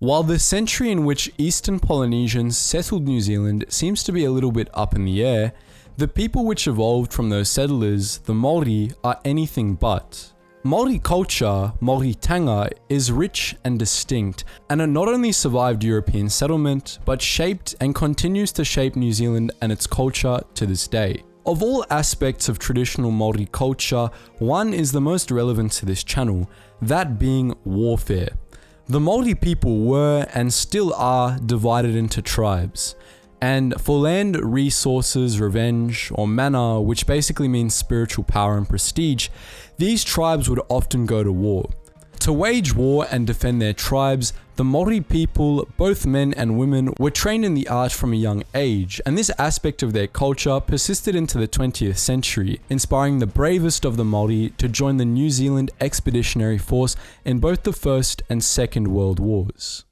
While the century in which Eastern Polynesians settled New Zealand seems to be a little bit up in the air, the people which evolved from those settlers, the Maori, are anything but. Maori culture, Maori tanga, is rich and distinct, and it not only survived European settlement, but shaped and continues to shape New Zealand and its culture to this day. Of all aspects of traditional Maori culture, one is the most relevant to this channel, that being warfare. The Maori people were, and still are, divided into tribes. And for land, resources, revenge, or mana, which basically means spiritual power and prestige, these tribes would often go to war. To wage war and defend their tribes, the Maori people, both men and women, were trained in the art from a young age, and this aspect of their culture persisted into the 20th century, inspiring the bravest of the Maori to join the New Zealand Expeditionary Force in both the First and Second World Wars.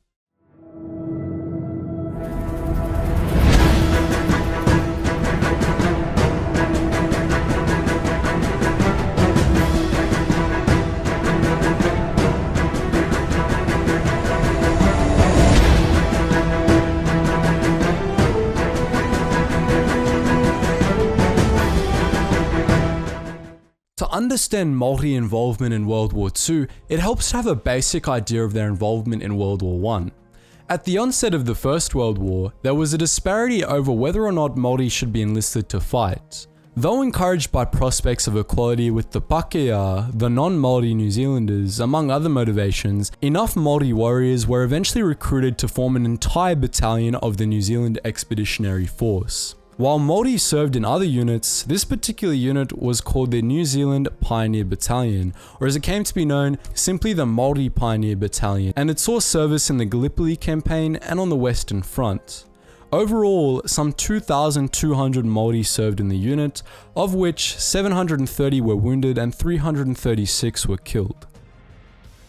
To understand Maori involvement in World War II, it helps to have a basic idea of their involvement in World War I. At the onset of the First World War, there was a disparity over whether or not Maori should be enlisted to fight. Though encouraged by prospects of equality with the Pākehā, the non-Maori New Zealanders, among other motivations, enough Maori warriors were eventually recruited to form an entire battalion of the New Zealand Expeditionary Force. While Maori served in other units, this particular unit was called the New Zealand Pioneer Battalion, or as it came to be known, simply the Maori Pioneer Battalion, and it saw service in the Gallipoli campaign and on the Western Front. Overall, some 2,200 Maori served in the unit, of which 730 were wounded and 336 were killed.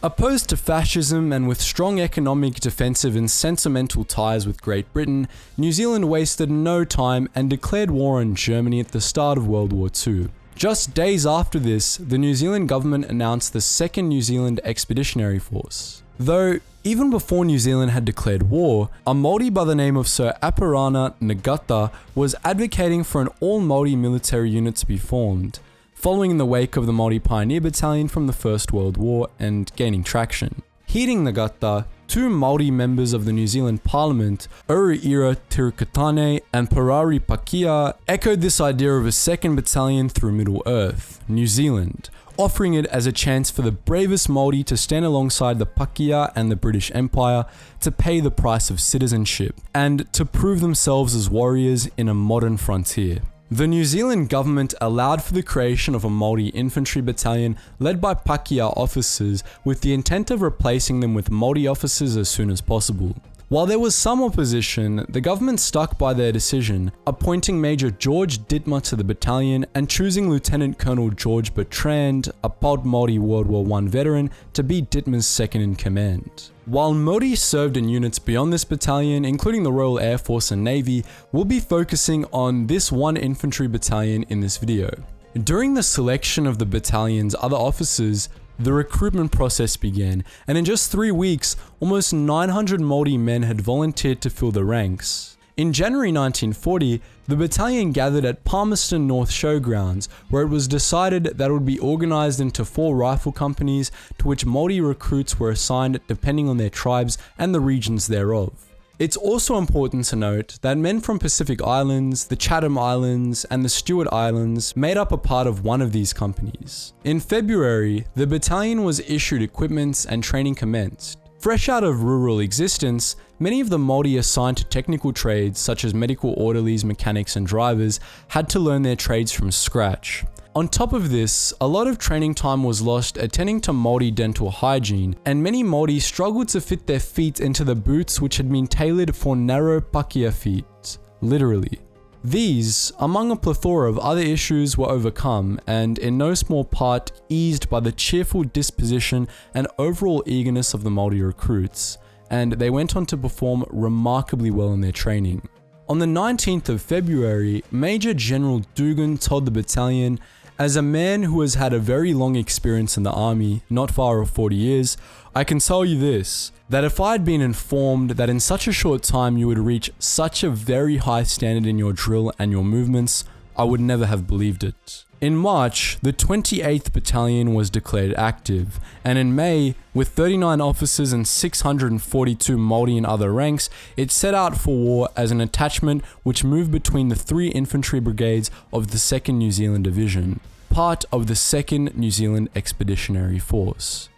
Opposed to fascism and with strong economic, defensive and sentimental ties with Great Britain, New Zealand wasted no time and declared war on Germany at the start of World War II. Just days after this, the New Zealand government announced the Second New Zealand Expeditionary Force. Though, even before New Zealand had declared war, a Maori by the name of Sir Apirana Ngata was advocating for an all-Maori military unit to be formed, following in the wake of the Maori Pioneer Battalion from the First World War and gaining traction. Heeding Ngata, two Maori members of the New Zealand Parliament, Oruira Tirukatane and Parari Pakia, echoed this idea of a second battalion through Middle-earth, New Zealand, offering it as a chance for the bravest Maori to stand alongside the Pakia and the British Empire to pay the price of citizenship, and to prove themselves as warriors in a modern frontier. The New Zealand government allowed for the creation of a Maori infantry battalion led by Pakia officers with the intent of replacing them with Maori officers as soon as possible. While there was some opposition, the government stuck by their decision, appointing Major George Dittmer to the battalion and choosing Lieutenant Colonel George Bertrand, a Pod Maori World War I veteran, to be Dittmer's second in command. While Maori served in units beyond this battalion, including the Royal Air Force and Navy, we'll be focusing on this one infantry battalion in this video. During the selection of the battalion's other officers, the recruitment process began, and in just 3 weeks, almost 900 Maori men had volunteered to fill the ranks. In January 1940, the battalion gathered at Palmerston North Showgrounds, where it was decided that it would be organised into 4 rifle companies to which Maori recruits were assigned depending on their tribes and the regions thereof. It's also important to note that men from Pacific Islands, the Chatham Islands, and the Stewart Islands made up a part of one of these companies. In February, the battalion was issued equipment and training commenced. Fresh out of rural existence, many of the Maori assigned to technical trades such as medical orderlies, mechanics, and drivers had to learn their trades from scratch. On top of this, a lot of training time was lost attending to Maori dental hygiene, and many Maori struggled to fit their feet into the boots which had been tailored for narrow Pakia feet, literally. These, among a plethora of other issues, were overcome, and in no small part eased by the cheerful disposition and overall eagerness of the Maori recruits, and they went on to perform remarkably well in their training. On the 19th of February, Major General Dugan told the battalion, As a man who has had a very long experience in the army, not far off 40 years, I can tell you this, that if I had been informed that in such a short time you would reach such a very high standard in your drill and your movements, I would never have believed it. In March, the 28th Battalion was declared active, and in May, with 39 officers and 642 Maori and other ranks, it set out for war as an attachment which moved between the 3 infantry brigades of the 2nd New Zealand Division, part of the 2nd New Zealand Expeditionary Force.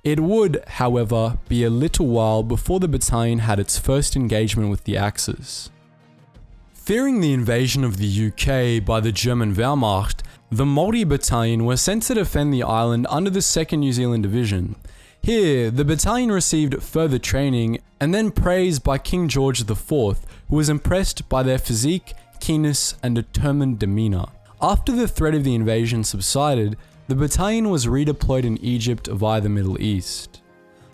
It would, however, be a little while before the battalion had its first engagement with the Axis. Fearing the invasion of the UK by the German Wehrmacht, the Maori Battalion were sent to defend the island under the 2nd New Zealand Division. Here, the battalion received further training and then praised by King George IV, who was impressed by their physique, keenness, and determined demeanour. After the threat of the invasion subsided, the battalion was redeployed in Egypt via the Middle East.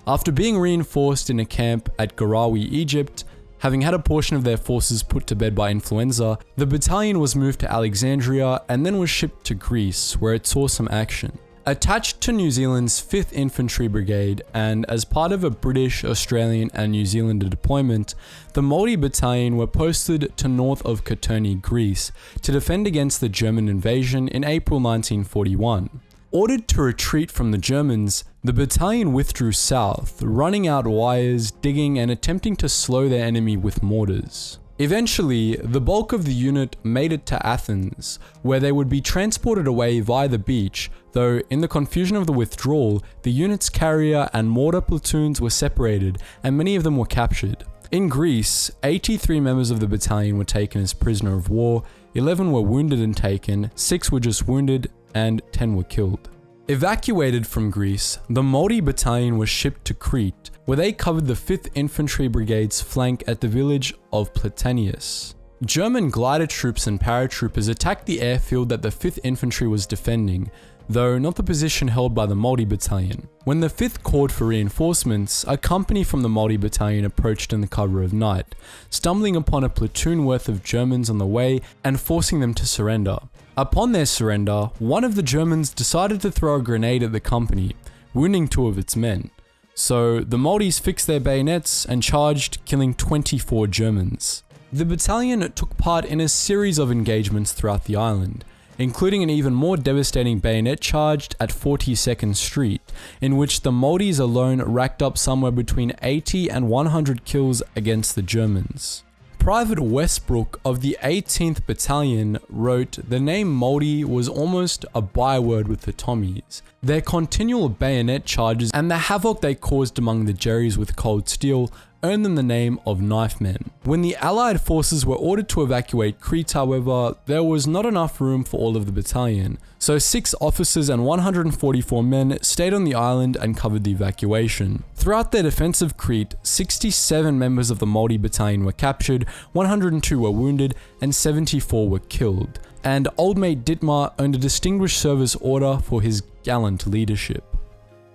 After being reinforced in a camp at Garawi, Egypt, having had a portion of their forces put to bed by influenza, the battalion was moved to Alexandria and then was shipped to Greece, where it saw some action. Attached to New Zealand's 5th Infantry Brigade, and as part of a British, Australian and New Zealander deployment, the Maori Battalion were posted to north of Crete, Greece, to defend against the German invasion in April 1941. Ordered to retreat from the Germans, the battalion withdrew south, running out wires, digging and attempting to slow their enemy with mortars. Eventually, the bulk of the unit made it to Athens, where they would be transported away via the beach, though in the confusion of the withdrawal, the unit's carrier and mortar platoons were separated and many of them were captured. In Greece, 83 members of the battalion were taken as prisoner of war, 11 were wounded and taken, 6 were just wounded, and 10 were killed. Evacuated from Greece, the Maori Battalion was shipped to Crete, where they covered the 5th Infantry Brigade's flank at the village of Platanius. German glider troops and paratroopers attacked the airfield that the 5th Infantry was defending, though not the position held by the Maori Battalion. When the 5th called for reinforcements, a company from the Maori Battalion approached in the cover of night, stumbling upon a platoon worth of Germans on the way and forcing them to surrender. Upon their surrender, one of the Germans decided to throw a grenade at the company, wounding 2 of its men. So the Maoris fixed their bayonets and charged, killing 24 Germans. The battalion took part in a series of engagements throughout the island, including an even more devastating bayonet charge at 42nd Street, in which the Maoris alone racked up somewhere between 80 and 100 kills against the Germans. Private Westbrook of the 18th Battalion wrote, "The name Maori was almost a byword with the Tommies. Their continual bayonet charges and the havoc they caused among the Jerrys with cold steel earned them the name of Knife Men." When the Allied forces were ordered to evacuate Crete, however, there was not enough room for all of the battalion, so 6 officers and 144 men stayed on the island and covered the evacuation. Throughout their defense of Crete, 67 members of the Maori Battalion were captured, 102 were wounded, and 74 were killed. And Old Mate Dittmar earned a Distinguished Service Order for his gallant leadership.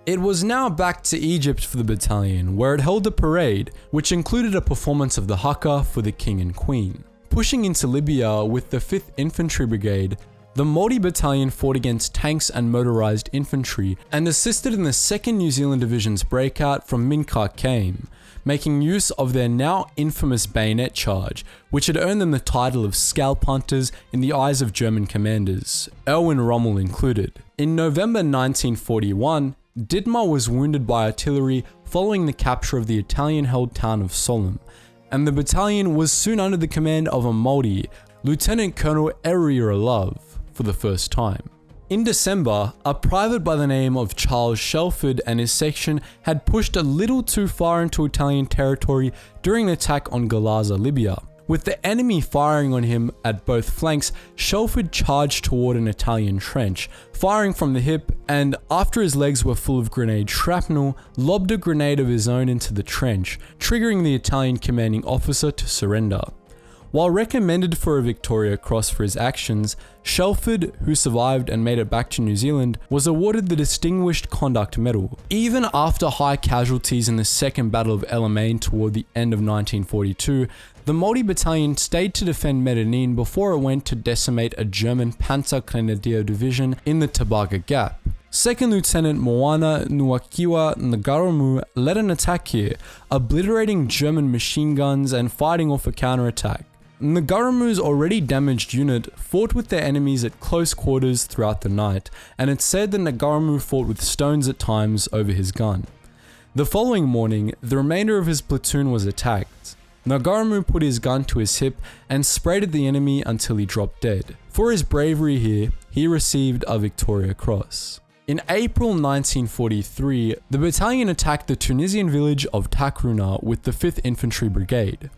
It was now back to Egypt for the battalion, where it held a parade, which included a performance of the haka for the king and queen. Pushing into Libya with the 5th Infantry Brigade, the Maori Battalion fought against tanks and motorized infantry and assisted in the 2nd New Zealand Division's breakout from Minka Came, making use of their now infamous bayonet charge, which had earned them the title of scalp hunters in the eyes of German commanders, Erwin Rommel included. In November 1941, Dittmar was wounded by artillery following the capture of the Italian-held town of Solem, and the battalion was soon under the command of a Maori, Lieutenant Colonel Eriera Love, for the first time. In December, a private by the name of Charles Shelford and his section had pushed a little too far into Italian territory during an attack on Galaza, Libya. With the enemy firing on him at both flanks, Shelford charged toward an Italian trench, firing from the hip, and after his legs were full of grenade shrapnel, lobbed a grenade of his own into the trench, triggering the Italian commanding officer to surrender. While recommended for a Victoria Cross for his actions, Shelford, who survived and made it back to New Zealand, was awarded the Distinguished Conduct Medal. Even after high casualties in the Second Battle of El Alamein toward the end of 1942, The Maori battalion stayed to defend Medellin before it went to decimate a German Panzergrenadier division in the Tabaga Gap. Second Lieutenant Moana Nuakiwa Ngaramu led an attack here, obliterating German machine guns and fighting off a counterattack. Ngaramu's already damaged unit fought with their enemies at close quarters throughout the night, and it's said that Ngaramu fought with stones at times over his gun. The following morning, the remainder of his platoon was attacked. Ngaramu put his gun to his hip and sprayed at the enemy until he dropped dead. For his bravery here, he received a Victoria Cross. In April 1943, the battalion attacked the Tunisian village of Takruna with the 5th Infantry Brigade.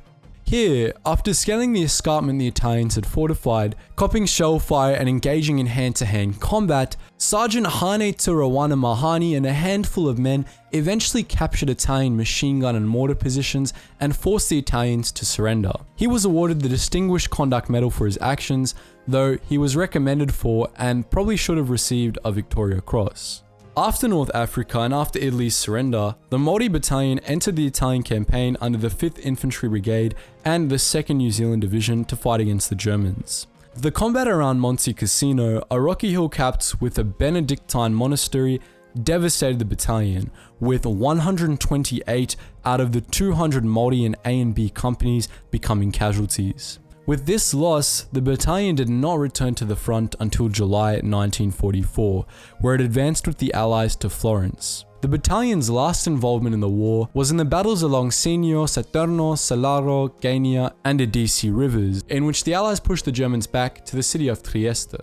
Here, after scaling the escarpment the Italians had fortified, copping shell fire and engaging in hand-to-hand combat, Sergeant Hane Turawana Mahani and a handful of men eventually captured Italian machine gun and mortar positions and forced the Italians to surrender. He was awarded the Distinguished Conduct Medal for his actions, though he was recommended for and probably should have received a Victoria Cross. After North Africa and after Italy's surrender, the Maori Battalion entered the Italian campaign under the 5th Infantry Brigade and the 2nd New Zealand Division to fight against the Germans. The combat around Monte Cassino, a rocky hill capped with a Benedictine monastery, devastated the battalion, with 128 out of the 200 Maori and A and B companies becoming casualties. With this loss, the battalion did not return to the front until July 1944, where it advanced with the Allies to Florence. The battalion's last involvement in the war was in the battles along Senio, Saturno, Salaro, Gania, and Edisi rivers, in which the Allies pushed the Germans back to the city of Trieste.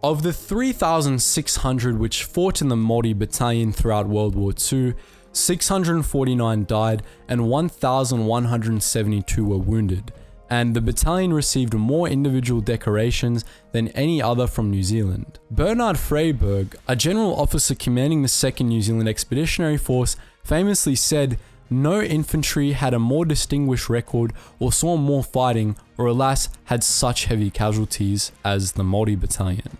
Of the 3,600 which fought in the Maori battalion throughout World War II, 649 died and 1,172 were wounded, and the battalion received more individual decorations than any other from New Zealand. Bernard Freyberg, a general officer commanding the 2nd New Zealand Expeditionary Force, famously said, "No infantry had a more distinguished record or saw more fighting, or alas, had such heavy casualties as the Maori battalion."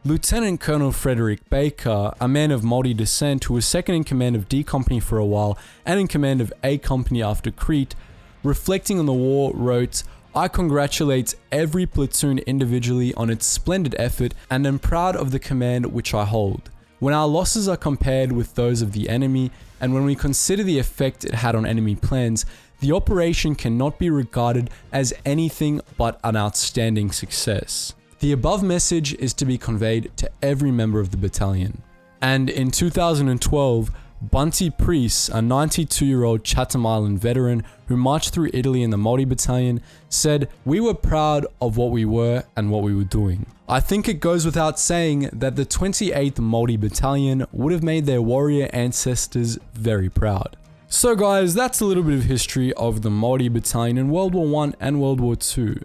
Lieutenant Colonel Frederick Baker, a man of Maori descent who was second in command of D Company for a while and in command of A Company after Crete, reflecting on the war, wrote, "I congratulate every platoon individually on its splendid effort and am proud of the command which I hold. When our losses are compared with those of the enemy, and when we consider the effect it had on enemy plans, the operation cannot be regarded as anything but an outstanding success." The above message is to be conveyed to every member of the battalion. And in 2012, Bunty Priest, a 92-year-old Chatham Island veteran who marched through Italy in the Maori battalion, said, "We were proud of what we were and what we were doing." I think it goes without saying that the 28th Maori battalion would have made their warrior ancestors very proud. So guys, that's a little bit of history of the Maori battalion in World War I and World War II.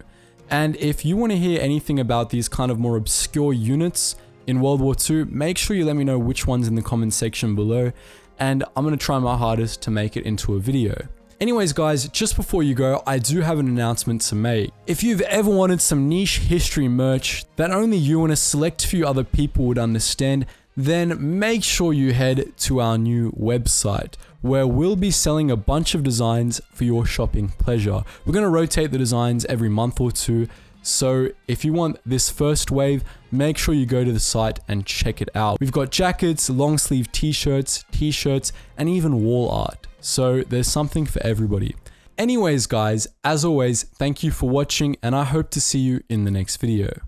And if you want to hear anything about these kind of more obscure units in World War II, make sure you let me know which ones in the comment section below, and I'm going to try my hardest to make it into a video. Anyways guys, just before you go, I do have an announcement to make. If you've ever wanted some niche history merch that only you and a select few other people would understand, then make sure you head to our new website, where we'll be selling a bunch of designs for your shopping pleasure. We're going to rotate the designs every month or two, so if you want this first wave, make sure you go to the site and check it out. We've got jackets, long sleeve t-shirts, and even wall art. So there's something for everybody. Anyways guys, as always, thank you for watching and I hope to see you in the next video.